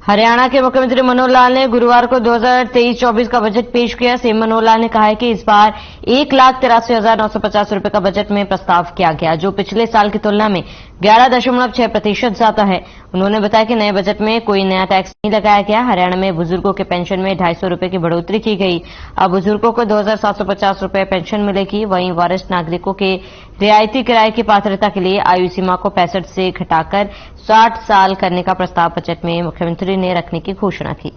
हरियाणा के मुख्यमंत्री मनोहर लाल ने गुरुवार को 2023-24 का बजट पेश किया। सीएम मनोहर लाल ने कहा है कि इस बार 1,83,950 रुपए का बजट में प्रस्ताव किया गया, जो पिछले साल की तुलना में 11.6% ज्यादा है। उन्होंने बताया कि नए बजट में कोई नया टैक्स नहीं लगाया गया। हरियाणा में बुजुर्गों के पेंशन में 250 रुपए की बढ़ोतरी की गई। अब बुजुर्गों को 2,750 रुपए पेंशन मिलेगी। वहीं वरिष्ठ नागरिकों के रियायती किराए की पात्रता के लिए आयु सीमा को 65 से घटाकर 60 साल करने का प्रस्ताव बजट में मुख्यमंत्री ने रखने की घोषणा की।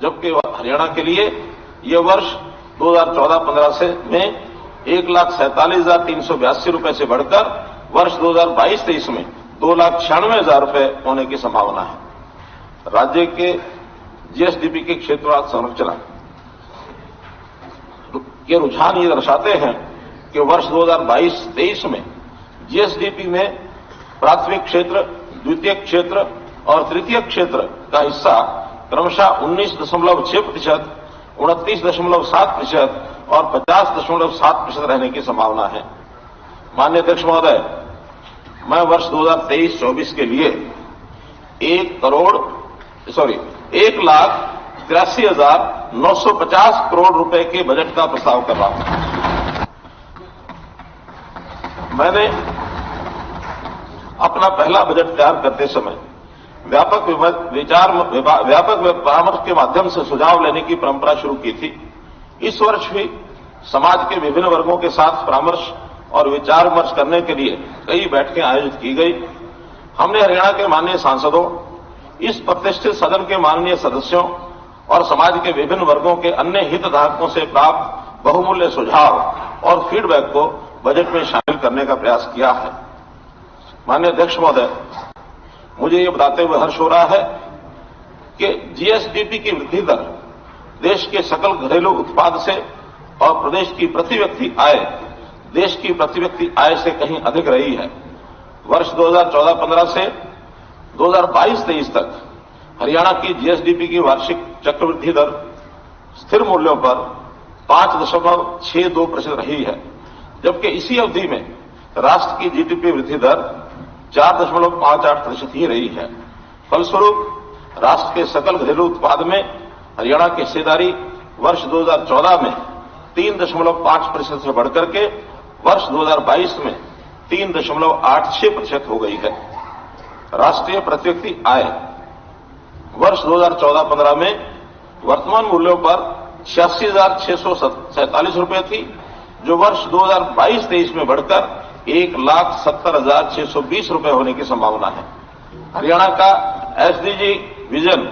जबकि हरियाणा के लिए यह वर्ष 2014-15 से में 1,47,382 रुपए से बढ़कर वर्ष 2022-23 में 2,96,000 रुपए होने की संभावना है। राज्य के जीएसडीपी के क्षेत्रवार संरचना के रुझान ये दर्शाते हैं कि वर्ष 2022-23 में जीएसडीपी में प्राथमिक क्षेत्र, द्वितीयक क्षेत्र और तृतीयक क्षेत्र का हिस्सा क्रमशः 19.6%, 29.7% और 50.7% रहने की संभावना है। माननीय अध्यक्ष महोदय, मैं वर्ष 2023-24 के लिए 1,83,950 करोड़ रुपए के बजट का प्रस्ताव कर रहा हूं। मैंने अपना पहला बजट तैयार करते समय व्यापक परामर्श के माध्यम से सुझाव लेने की परंपरा शुरू की थी। इस वर्ष भी समाज के विभिन्न वर्गों के साथ परामर्श और विचार विमर्श करने के लिए कई बैठकें आयोजित की गई। हमने हरियाणा के माननीय सांसदों, इस प्रतिष्ठित सदन के माननीय सदस्यों और समाज के विभिन्न वर्गों के अन्य हितधारकों से प्राप्त बहुमूल्य सुझाव और फीडबैक को बजट में शामिल करने का प्रयास किया है। माननीय अध्यक्ष महोदय, मुझे ये बताते हुए हर्ष हो रहा है कि जीएसडीपी की वृद्धि दर देश के सकल घरेलू उत्पाद से और प्रदेश की प्रति व्यक्ति आय देश की प्रति व्यक्ति आय से कहीं अधिक रही है। वर्ष 2014-15 से 2022-23 तक हरियाणा की जीएसडीपी की वार्षिक चक्रवृद्धि दर स्थिर मूल्यों पर 5.62% रही है, जबकि इसी अवधि में राष्ट्र की जीडीपी वृद्धि दर 4.58% ही रही है। फलस्वरूप राष्ट्र के सकल घरेलू उत्पाद में हरियाणा की हिस्सेदारी वर्ष 2014 में 3.5% से बढ़कर के वर्ष 2022 में 3.86% हो गई है। राष्ट्रीय प्रति व्यक्ति आय वर्ष 2014-15 में वर्तमान मूल्यों पर 86,647 रुपए थी, जो वर्ष 2022-23 में बढ़कर 1,70,620 रुपए होने की संभावना है। हरियाणा का एसडीजी विजन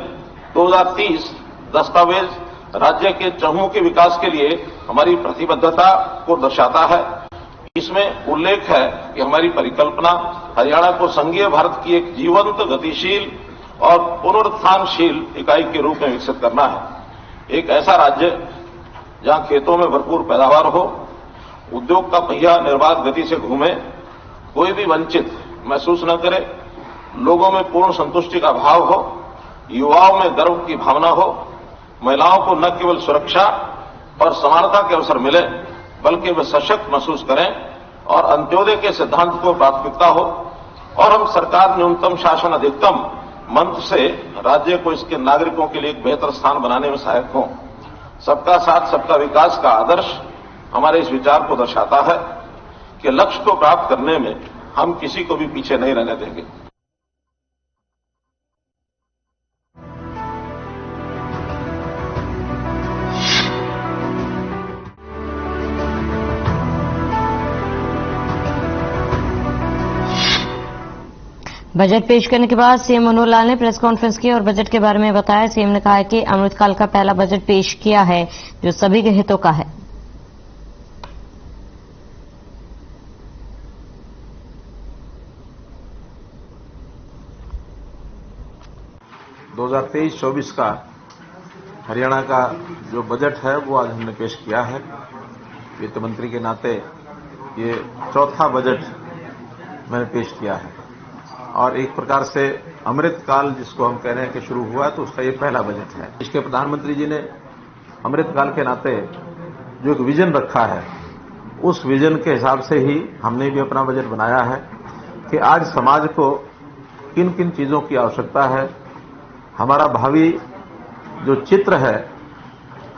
2030 दस्तावेज राज्य के चहुमुखी विकास के लिए हमारी प्रतिबद्धता को दर्शाता है। इसमें उल्लेख है कि हमारी परिकल्पना हरियाणा को संघीय भारत की एक जीवंत, गतिशील और पुनरुत्थानशील इकाई के रूप में विकसित करना है। एक ऐसा राज्य जहां खेतों में भरपूर पैदावार हो, उद्योग का पहिया निर्बाध गति से घूमे, कोई भी वंचित महसूस न करे, लोगों में पूर्ण संतुष्टि का भाव हो, युवाओं में गर्व की भावना हो, महिलाओं को न केवल सुरक्षा और समानता के अवसर मिले, बल्कि वे सशक्त महसूस करें और अंत्योदय के सिद्धांत को प्राथमिकता हो, और हम सरकार न्यूनतम शासन अधिकतम मंत्र से राज्य को इसके नागरिकों के लिए एक बेहतर स्थान बनाने में सहायक हों। सबका साथ सबका विकास का आदर्श हमारे इस विचार को दर्शाता है कि लक्ष्य को प्राप्त करने में हम किसी को भी पीछे नहीं रहने देंगे। बजट पेश करने के बाद सीएम मनोहर लाल ने प्रेस कॉन्फ्रेंस की और बजट के बारे में बताया। सीएम ने कहा कि अमृतकाल का पहला बजट पेश किया है, जो सभी के हितों का है। 2023-24 का हरियाणा का जो बजट है वो आज हमने पेश किया है। वित्त मंत्री के नाते ये चौथा बजट मैंने पेश किया है और एक प्रकार से अमृतकाल जिसको हम कह रहे हैं कि शुरू हुआ, तो उसका ये पहला बजट है। इसके प्रधानमंत्री जी ने अमृतकाल के नाते जो एक विजन रखा है, उस विजन के हिसाब से ही हमने भी अपना बजट बनाया है कि आज समाज को किन किन चीजों की आवश्यकता है, हमारा भावी जो चित्र है,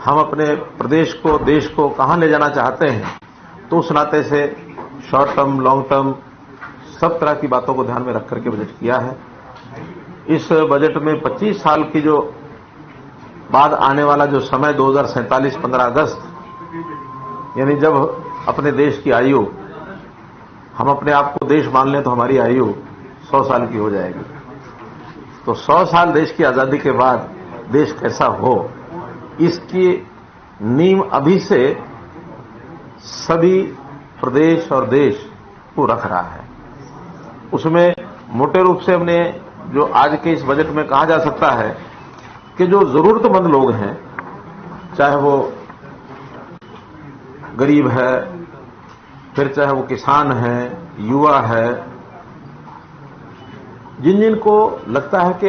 हम अपने प्रदेश को, देश को कहां ले जाना चाहते हैं, तो उस नाते से शॉर्ट टर्म, लॉन्ग टर्म सब तरह की बातों को ध्यान में रख करके बजट किया है। इस बजट में 25 साल की जो बाद आने वाला जो समय 2047 15 अगस्त, यानी जब अपने देश की आयु, हम अपने आप को देश मान लें तो हमारी आयु 100 साल की हो जाएगी। तो 100 साल देश की आजादी के बाद देश कैसा हो, इसकी नींव अभी से सभी प्रदेश और देश को रख रहा है। उसमें मोटे रूप से हमने जो आज के इस बजट में कहा जा सकता है कि जो जरूरतमंद लोग हैं, चाहे वो गरीब है, फिर चाहे वो किसान है, युवा है, जिन जिन को लगता है कि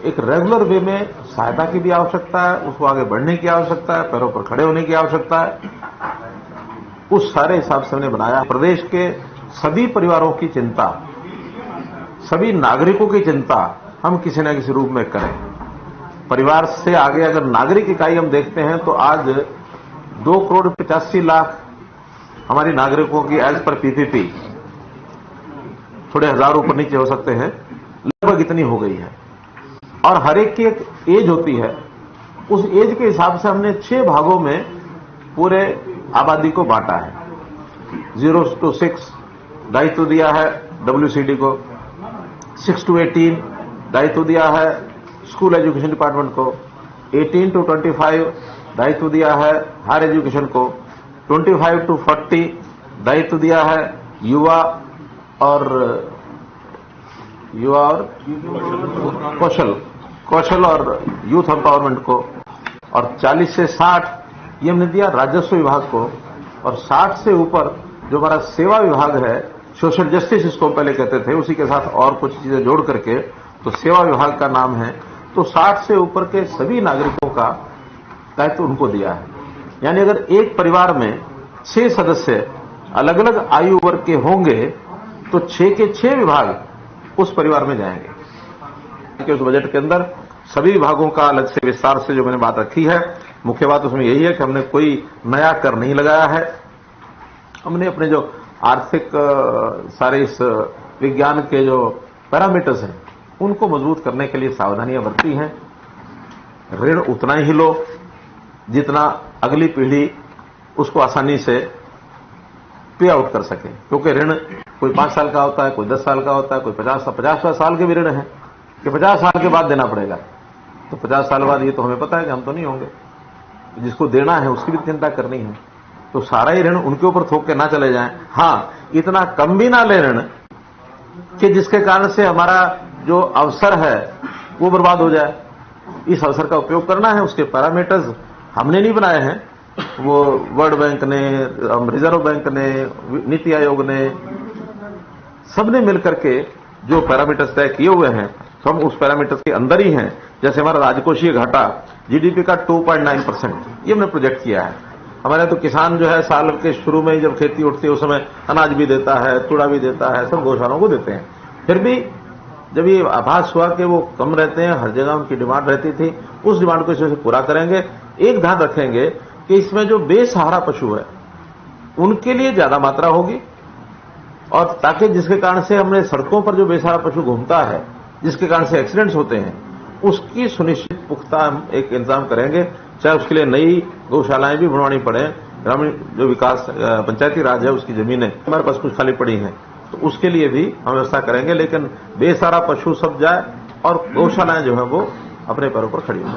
एक रेगुलर वे में सहायता की भी आवश्यकता है, उसको आगे बढ़ने की आवश्यकता है, पैरों पर खड़े होने की आवश्यकता है, उस सारे हिसाब से हमने बनाया। प्रदेश के सभी परिवारों की चिंता, सभी नागरिकों की चिंता हम किसी न किसी रूप में करें। परिवार से आगे अगर नागरिक इकाई हम देखते हैं तो आज 2,85,00,000 हमारी नागरिकों की एज पर पीपीपी, थोड़े हजार ऊपर नीचे हो सकते हैं, लगभग इतनी हो गई है। और हर एक की एक एज होती है, उस एज के हिसाब से हमने 6 भागों में पूरे आबादी को बांटा है। 0 to 6 दायित्व दिया है WCD को, 6 to 18 दायित्व दिया है स्कूल एजुकेशन डिपार्टमेंट को, 18 to 25 दायित्व दिया है हायर एजुकेशन को, 25 to 40 दायित्व दिया है युवा और कौशल और यूथ एम्पावरमेंट को, और 40 से 60 ये हमने दिया राजस्व विभाग को, और 60 से ऊपर जो हमारा सेवा विभाग है, सोशल जस्टिस इसको पहले कहते थे, उसी के साथ और कुछ चीजें जोड़ करके तो सेवा विभाग का नाम है, तो 60 से ऊपर के सभी नागरिकों का दायित्व उनको दिया है। यानी अगर एक परिवार में 6 सदस्य अलग अलग आयु वर्ग के होंगे तो 6 के 6 विभाग उस परिवार में जाएंगे। उस बजट के अंदर सभी विभागों का अलग से विस्तार से जो मैंने बात रखी है, मुख्य बात उसमें यही है कि हमने कोई नया कर नहीं लगाया है। हमने अपने जो आर्थिक सारे इस विज्ञान के जो पैरामीटर्स हैं उनको मजबूत करने के लिए सावधानियां बरती हैं। ऋण उतना ही लो जितना अगली पीढ़ी उसको आसानी से पे आउट कर सके, क्योंकि ऋण कोई 5 साल का होता है, कोई 10 साल का होता है, कोई 50 साल के भी ऋण है कि 50 साल के बाद देना पड़ेगा। तो 50 साल बाद ये तो हमें पता है कि हम तो नहीं होंगे, जिसको देना है उसकी भी चिंता करनी है, तो सारा ही ऋण उनके ऊपर थोक के ना चले जाएं। हाँ, इतना कम भी ना ले ऋण कि जिसके कारण से हमारा जो अवसर है वो बर्बाद हो जाए। इस अवसर का उपयोग करना है, उसके पैरामीटर्स हमने नहीं बनाए हैं, वो वर्ल्ड बैंक ने, रिजर्व बैंक ने, नीति आयोग ने, सबने मिलकर के जो पैरामीटर्स तय किए हुए हैं, तो हम उस पैरामीटर्स के अंदर ही हैं। जैसे हमारा राजकोषीय घाटा जीडीपी का 2.9%, ये हमने प्रोजेक्ट किया है। हमारे तो किसान जो है साल के शुरू में जब खेती उठती है उस समय अनाज भी देता है, तूड़ा भी देता है, सब गौशालाओं को देते हैं। फिर भी जब ये आभास हुआ कि वो कम रहते हैं, हर जगह उनकी डिमांड रहती थी, उस डिमांड को इस वजह से पूरा करेंगे। एक ध्यान रखेंगे कि इसमें जो बेसहारा पशु है उनके लिए ज्यादा मात्रा होगी, और ताकि जिसके कारण से हमने सड़कों पर जो बेसहारा पशु घूमता है, जिसके कारण से एक्सीडेंट्स होते हैं, उसकी सुनिश्चित पुख्ता हम एक इंतजाम करेंगे। चाहे उसके लिए नई गौशालाएं भी बनवानी पड़े, ग्रामीण जो विकास पंचायती राज है उसकी जमीनें हमारे पास कुछ खाली पड़ी हैं, तो उसके लिए भी हम व्यवस्था करेंगे। लेकिन बेसहारा पशु सब जाए और गौशालाएं जो है वो अपने पैरों पर खड़ी हो।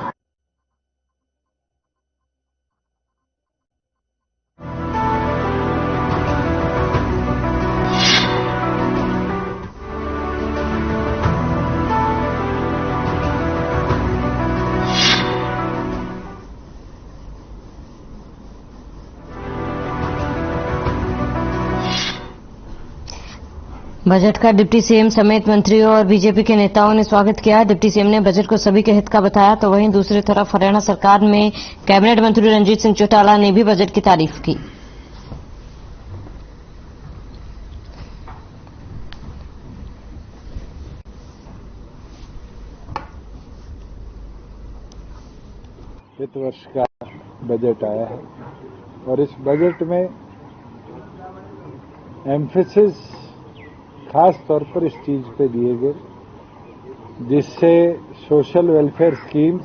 बजट का डिप्टी सीएम समेत मंत्रियों और बीजेपी के नेताओं ने स्वागत किया। डिप्टी सीएम ने बजट को सभी के हित का बताया, तो वहीं दूसरी तरफ हरियाणा सरकार में कैबिनेट मंत्री रंजीत सिंह चौटाला ने भी बजट की तारीफ की। वित्त वर्ष का बजट आया है और इस बजट में एम्फेसिस खास तौर पर इस चीज पे दिए गए जिससे सोशल वेलफेयर स्कीम्स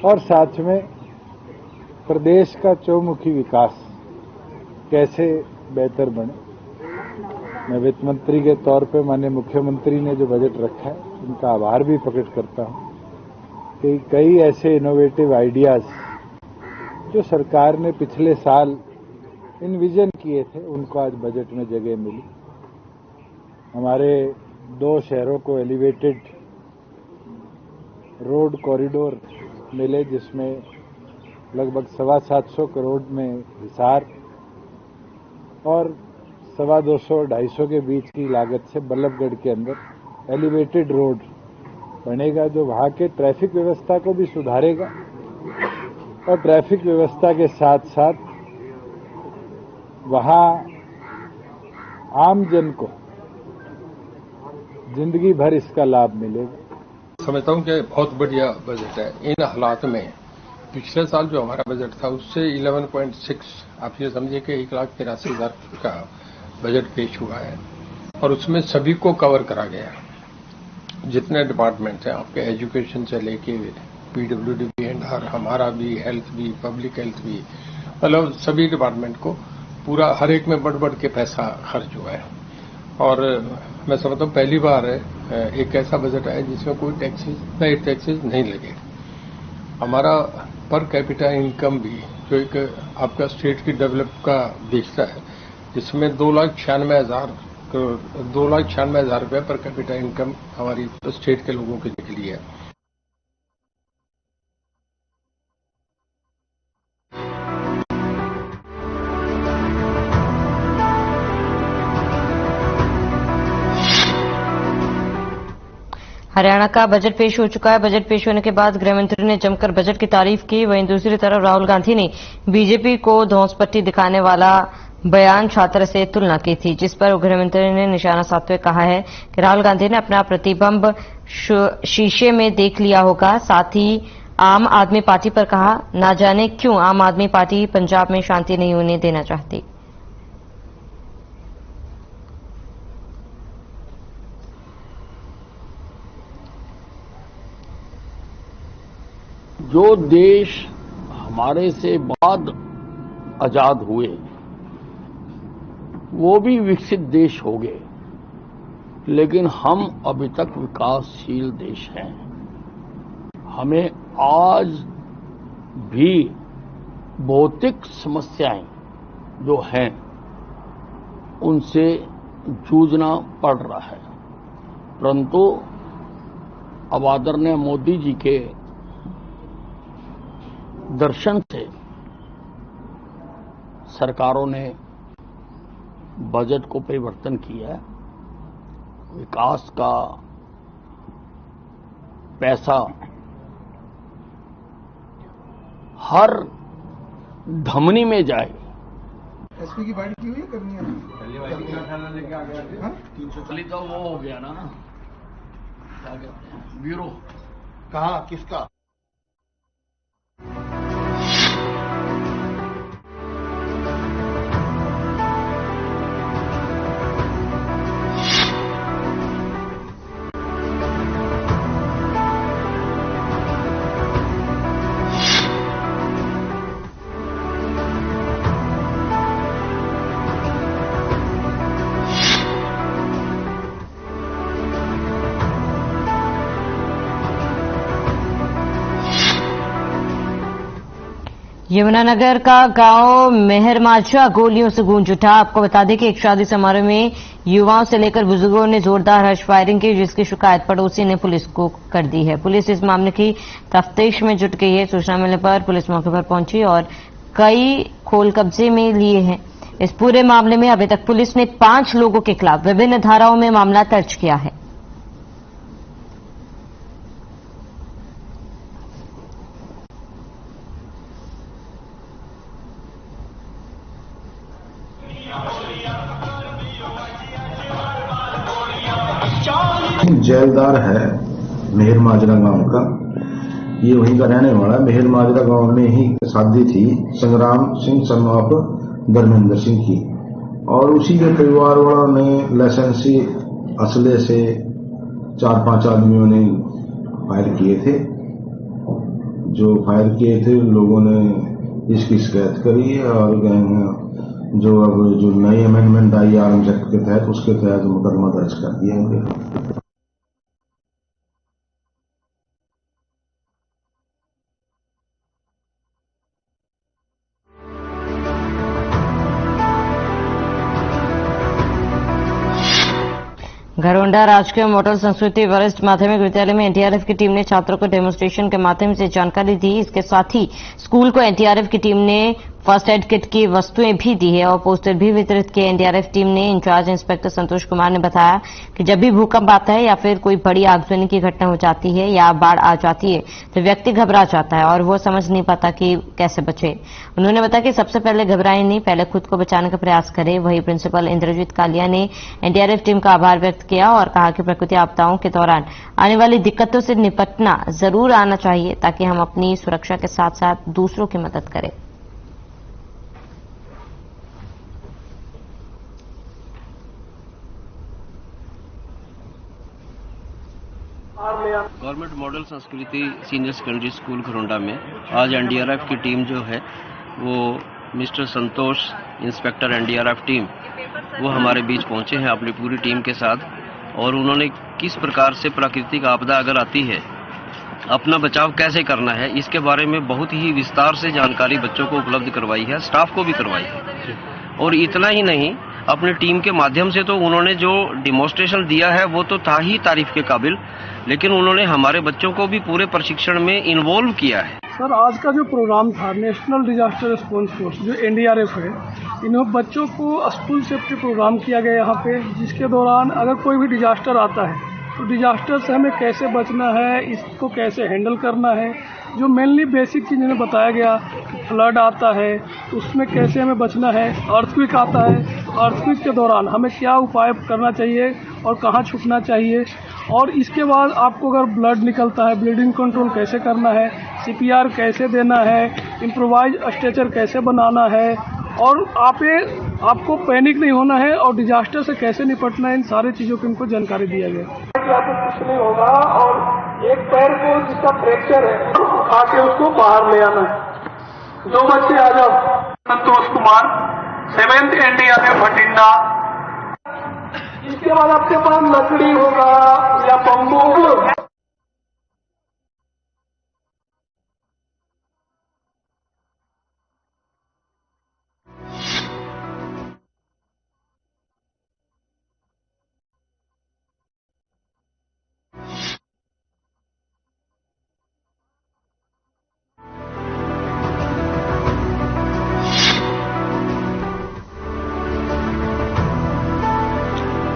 और साथ में प्रदेश का चौमुखी विकास कैसे बेहतर बने। मैं वित्त मंत्री के तौर पे माननीय मुख्यमंत्री ने जो बजट रखा है उनका आभार भी प्रकट करता हूं कि कई ऐसे इनोवेटिव आइडियाज जो सरकार ने पिछले साल इनविजन किए थे उनको आज बजट में जगह मिली। हमारे 2 शहरों को एलिवेटेड रोड कॉरिडोर मिले जिसमें लगभग 725 करोड़ में हिसार और 225-250 के बीच की लागत से बल्लभगढ़ के अंदर एलिवेटेड रोड बनेगा जो वहां के ट्रैफिक व्यवस्था को भी सुधारेगा और ट्रैफिक व्यवस्था के साथ साथ वहां आम जन को जिंदगी भर इसका लाभ मिलेगा। समझता हूं कि बहुत बढ़िया बजट है। इन हालात में पिछले साल जो हमारा बजट था उससे 11.6 आप ये समझिए कि 1,83,000 का बजट पेश हुआ है और उसमें सभी को कवर करा गया। जितने डिपार्टमेंट हैं आपके एजुकेशन से लेके पीडब्ल्यूडी भी एंड हमारा भी हेल्थ भी पब्लिक हेल्थ भी मतलब सभी डिपार्टमेंट को पूरा हर एक में बढ़ के पैसा खर्च हुआ है और मैं समझता हूं पहली बार एक ऐसा बजट है जिसमें कोई नए टैक्सेस नहीं लगे। हमारा पर कैपिटा इनकम भी जो एक आपका स्टेट की डेवलप का दिखता है जिसमें 2,96,000 रुपये पर कैपिटा इनकम हमारी स्टेट के लोगों के निकली है। हरियाणा का बजट पेश हो चुका है। बजट पेश होने के बाद गृहमंत्री ने जमकर बजट की तारीफ की। वहीं दूसरी तरफ राहुल गांधी ने बीजेपी को धौंसपट्टी दिखाने वाला बयान छात्र से तुलना की थी, जिस पर गृहमंत्री ने निशाना साधते हुए कहा है कि राहुल गांधी ने अपना प्रतिबिंब शीशे में देख लिया होगा। साथ ही आम आदमी पार्टी पर कहा, ना जाने क्यों आम आदमी पार्टी पंजाब में शांति नहीं होने देना चाहती। जो देश हमारे से बाद आजाद हुए वो भी विकसित देश हो गए, लेकिन हम अभी तक विकासशील देश हैं। हमें आज भी भौतिक समस्याएं जो हैं उनसे जूझना पड़ रहा है, परंतु अब आदरणीय मोदी जी के दर्शन से सरकारों ने बजट को परिवर्तन किया है। विकास का पैसा हर धमनी में जाए। एसपी की बाइट की हुई है करनी है लेके आ गया 340 का वो हो गया ना क्या कहते हैं ब्यूरो। कहा किसका? यमुनानगर का गांव मेहरमाचा गोलियों से गूंज उठा। आपको बता दें कि एक शादी समारोह में युवाओं से लेकर बुजुर्गों ने जोरदार हर्ष फायरिंग की, जिसकी शिकायत पड़ोसी ने पुलिस को कर दी है। पुलिस इस मामले की तफ्तीश में जुट गई है। सूचना मिलने पर पुलिस मौके पर पहुंची और कई खोल कब्जे में लिए हैं। इस पूरे मामले में अभी तक पुलिस ने 5 लोगों के खिलाफ विभिन्न धाराओं में मामला दर्ज किया है। जेलदार है मेहर माजरा गांव का, ये वहीं का रहने वाला। मेहर माजरा गांव में ही शादी थी संग्राम सिंह सन ऑफ धर्मेंद्र सिंह की, और उसी के परिवार वालों ने लाइसेंसी असले से 4-5 आदमियों ने फायर किए थे। जो फायर किए थे लोगों ने इसकी शिकायत करी और गैंग जो अब जो नई अमेंडमेंट आई आर्म्स एक्ट के तहत, उसके तहत मुकदमा दर्ज कर दिया गया। घरौंडा राजकीय मॉडल संस्कृति वरिष्ठ माध्यमिक विद्यालय में एनडीआरएफ की टीम ने छात्रों को डेमोन्स्ट्रेशन के माध्यम से जानकारी दी। इसके साथ ही स्कूल को एनडीआरएफ की टीम ने फर्स्ट एड किट की वस्तुएं भी दी है और पोस्टर भी वितरित किए। एनडीआरएफ टीम ने इंचार्ज इंस्पेक्टर संतोष कुमार ने बताया कि जब भी भूकंप आता है या फिर कोई बड़ी आगजनी की घटना हो जाती है या बाढ़ आ जाती है तो व्यक्ति घबरा जाता है और वो समझ नहीं पाता कि कैसे बचे। उन्होंने बताया कि सबसे पहले घबराएं नहीं, पहले खुद को बचाने का प्रयास करें। वहीं प्रिंसिपल इंद्रजीत कालिया ने एनडीआरएफ टीम का आभार व्यक्त किया और कहा कि प्रकृति आपदाओं के दौरान आने वाली दिक्कतों से निपटना जरूर आना चाहिए ताकि हम अपनी सुरक्षा के साथ साथ दूसरों की मदद करें। गवर्नमेंट मॉडल संस्कृति सीनियर सेकेंडरी स्कूल घरौंडा में आज एनडीआरएफ की टीम जो है वो मिस्टर संतोष इंस्पेक्टर एनडीआरएफ टीम वो हमारे बीच पहुंचे हैं अपनी पूरी टीम के साथ, और उन्होंने किस प्रकार से प्राकृतिक आपदा अगर आती है अपना बचाव कैसे करना है इसके बारे में बहुत ही विस्तार से जानकारी बच्चों को उपलब्ध करवाई है, स्टाफ को भी करवाई है। और इतना ही नहीं, अपनी टीम के माध्यम से तो उन्होंने जो डिमॉन्स्ट्रेशन दिया है वो तो था ही तारीफ के काबिल, लेकिन उन्होंने हमारे बच्चों को भी पूरे प्रशिक्षण में इन्वॉल्व किया है। सर, आज का जो प्रोग्राम था नेशनल डिजास्टर रिस्पॉन्स फोर्स जो एनडीआरएफ है, इन्होंने बच्चों को स्कूल सेफ्टी प्रोग्राम किया गया यहाँ पे, जिसके दौरान अगर कोई भी डिजास्टर आता है तो डिजास्टर से हमें कैसे बचना है, इसको कैसे हैंडल करना है, जो मेनली बेसिक चीज़ इन्हें बताया गया। फ्लड आता है तो उसमें कैसे हमें बचना है, अर्थक्वेक आता है तो अर्थक्वेक के दौरान हमें क्या उपाय करना चाहिए और कहाँ छुपना चाहिए, और इसके बाद आपको अगर ब्लड निकलता है ब्लीडिंग कंट्रोल कैसे करना है, सीपीआर कैसे देना है, इम्प्रोवाइज स्ट्रेचर कैसे बनाना है, और आपको पैनिक नहीं होना है और डिजास्टर से कैसे निपटना है, इन सारी चीज़ों की इनको जानकारी दिया गया। आपको कुछ नहीं होगा, और एक पैर को जिसका फ्रैक्चर है उठा के उसको बाहर ले आना है। 2 बच्चे आ जाओ। Santosh Kumar 7th NDRF Bathinda. इसके बाद आपके पास लकड़ी होगा या बम्बू होगा।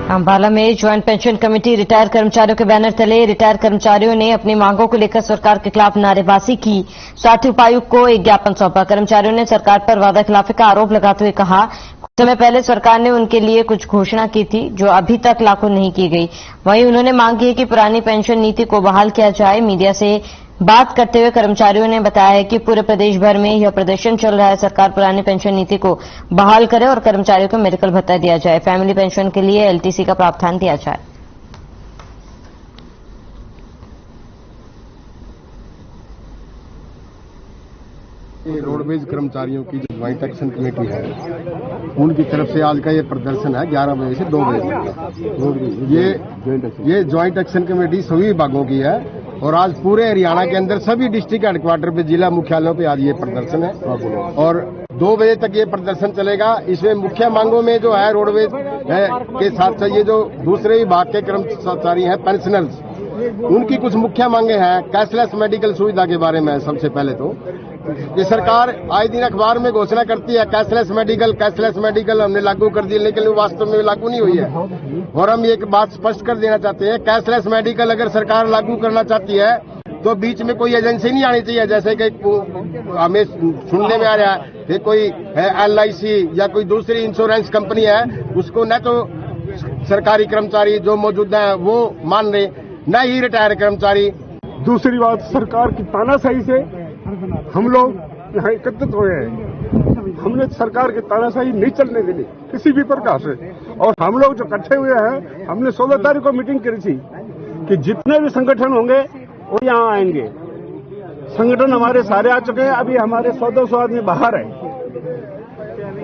अंबाला में ज्वाइंट पेंशन कमेटी रिटायर्ड कर्मचारियों के बैनर तले रिटायर्ड कर्मचारियों ने अपनी मांगों को लेकर सरकार के खिलाफ नारेबाजी की। साथ ही उपायुक्त को एक ज्ञापन सौंपा। कर्मचारियों ने सरकार पर वादा खिलाफी का आरोप लगाते हुए कहा, कुछ समय पहले सरकार ने उनके लिए कुछ घोषणा की थी जो अभी तक लागू नहीं की गई। वहीं उन्होंने मांग की है कि पुरानी पेंशन नीति को बहाल किया जाए। मीडिया से बात करते हुए कर्मचारियों ने बताया है कि पूरे प्रदेश भर में यह प्रदर्शन चल रहा है। सरकार पुरानी पेंशन नीति को बहाल करे और कर्मचारियों को मेडिकल भत्ता दिया जाए। फैमिली पेंशन के लिए एलटीसी का प्रावधान दिया जाए। रोडवेज कर्मचारियों की जो ज्वाइंट एक्शन कमेटी है उनकी तरफ से आज का ये प्रदर्शन है 11 बजे से 2 बजे तक। ये ज्वाइंट एक्शन कमेटी सभी विभागों की है और आज पूरे हरियाणा के अंदर सभी डिस्ट्रिक्ट हेडक्वार्टर पे, जिला मुख्यालयों पे आज ये प्रदर्शन है और 2 बजे तक ये प्रदर्शन चलेगा। इसमें मुख्य मांगों में जो है रोडवेज के साथ साथ ये जो दूसरे विभाग के कर्मचारी हैं पेंशनर्स, उनकी कुछ मुख्य मांगे हैं। कैशलेस मेडिकल सुविधा के बारे में सबसे पहले तो ये सरकार आए दिन अखबार में घोषणा करती है कैशलेस मेडिकल हमने लागू कर दिया, लेकिन वो वास्तव में लागू नहीं हुई है। और हम एक बात स्पष्ट कर देना चाहते हैं, कैशलेस मेडिकल अगर सरकार लागू करना चाहती है तो बीच में कोई एजेंसी नहीं आनी चाहिए, जैसे कि हमें सुनने में आ रहा है कि कोई LIC या कोई दूसरी इंश्योरेंस कंपनी है, उसको न तो सरकारी कर्मचारी जो मौजूदा है वो मान रहे, न ही रिटायर कर्मचारी। दूसरी बात, सरकार की तानाशाही से हम लोग यहाँ एकत्रित हुए हैं। हमने सरकार की तानाशाही नहीं चलने देनी किसी भी प्रकार से। और हम लोग जो इकट्ठे हुए हैं, हमने 16 तारीख को मीटिंग करी थी कि जितने भी संगठन होंगे वो यहाँ आएंगे। संगठन हमारे सारे आ चुके हैं, अभी हमारे 100-200 आदमी बाहर है।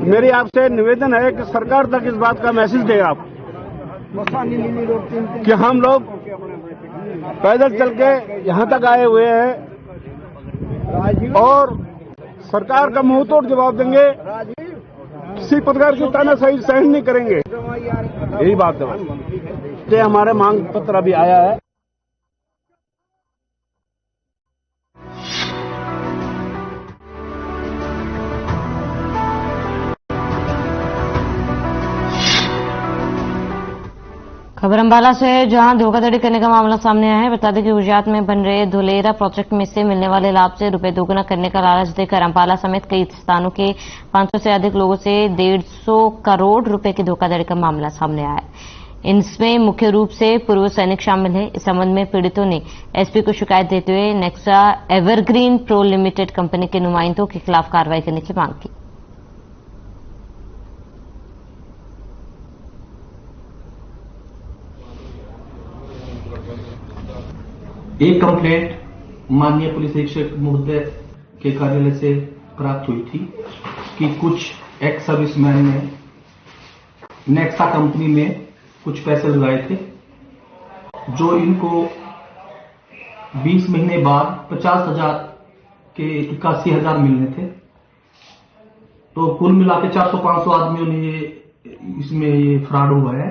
मेरी आपसे निवेदन है कि सरकार तक इस बात का मैसेज दें आप कि हम लोग पैदल चल के यहाँ तक आए हुए हैं और सरकार का मुंह तोड़ जवाब देंगे, किसी प्रकार की तानाशाही सहन नहीं करेंगे। यही बात है। हमारे मांग पत्र अभी आया है। खबर अंबाला से है, जहां धोखाधड़ी करने का मामला सामने आया है। बता दें कि गुजरात में बन रहे धुलेरा प्रोजेक्ट में से मिलने वाले लाभ से रुपए दोगुना करने का लालच देकर अंबाला समेत कई स्थानों के 500 से अधिक लोगों से 150 करोड़ रुपए की धोखाधड़ी का मामला सामने आया है। इनमें मुख्य रूप से पूर्व सैनिक शामिल है। इस संबंध में पीड़ितों ने एसपी को शिकायत देते हुए Nexa evergreen pro limited company के नुमाइंदों के खिलाफ कार्रवाई करने की मांग की। एक कंप्लेंट माननीय पुलिस अधीक्षक महोदय के कार्यालय से प्राप्त हुई थी कि कुछ एक्स सर्विसमैन ने नेक्सा कंपनी में कुछ पैसे लगाए थे, जो इनको 20 महीने बाद 50,000 के 81,000 मिलने थे। तो कुल मिला के 400-500 आदमियों ने इसमें ये फ्रॉड हुआ है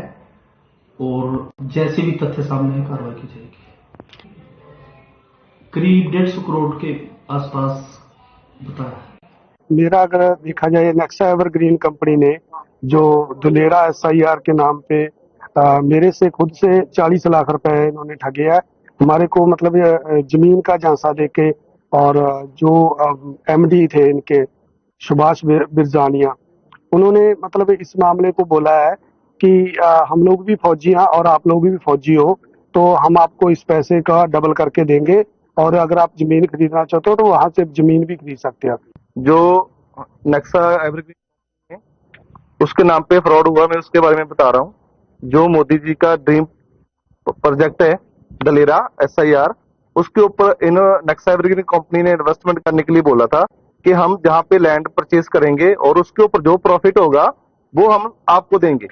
और जैसे भी तथ्य सामने है कार्रवाई की जाएगी। करीब 150 करोड़ के आसपास बताया। मेरा अगर देखा जाए, नेक्सा एवरग्रीन कंपनी ने जो धुलेरा SIR के नाम पे मेरे से खुद से 40 लाख रुपए इन्होंने ठगे है। हमारे को मतलब जमीन का झांसा देके, और जो MD थे इनके सुभाष बिरजानिया, उन्होंने मतलब इस मामले को बोला है कि हम लोग भी फौजी हैं और आप लोग भी फौजी हो, तो हम आपको इस पैसे का डबल करके देंगे, और अगर आप जमीन खरीदना चाहते हो तो वहां से जमीन भी खरीद सकते हैं। जो नेक्सा एवरग्रीन उसके नाम पे फ्रॉड हुआ, मैं उसके बारे में बता रहा हूँ। जो मोदी जी का ड्रीम प्रोजेक्ट है धुलेरा SIR, उसके ऊपर इन नेक्सा एवरग्रीन कंपनी ने इन्वेस्टमेंट करने के लिए बोला था कि हम जहाँ पे लैंड परचेज करेंगे और उसके ऊपर जो प्रॉफिट होगा वो हम आपको देंगे।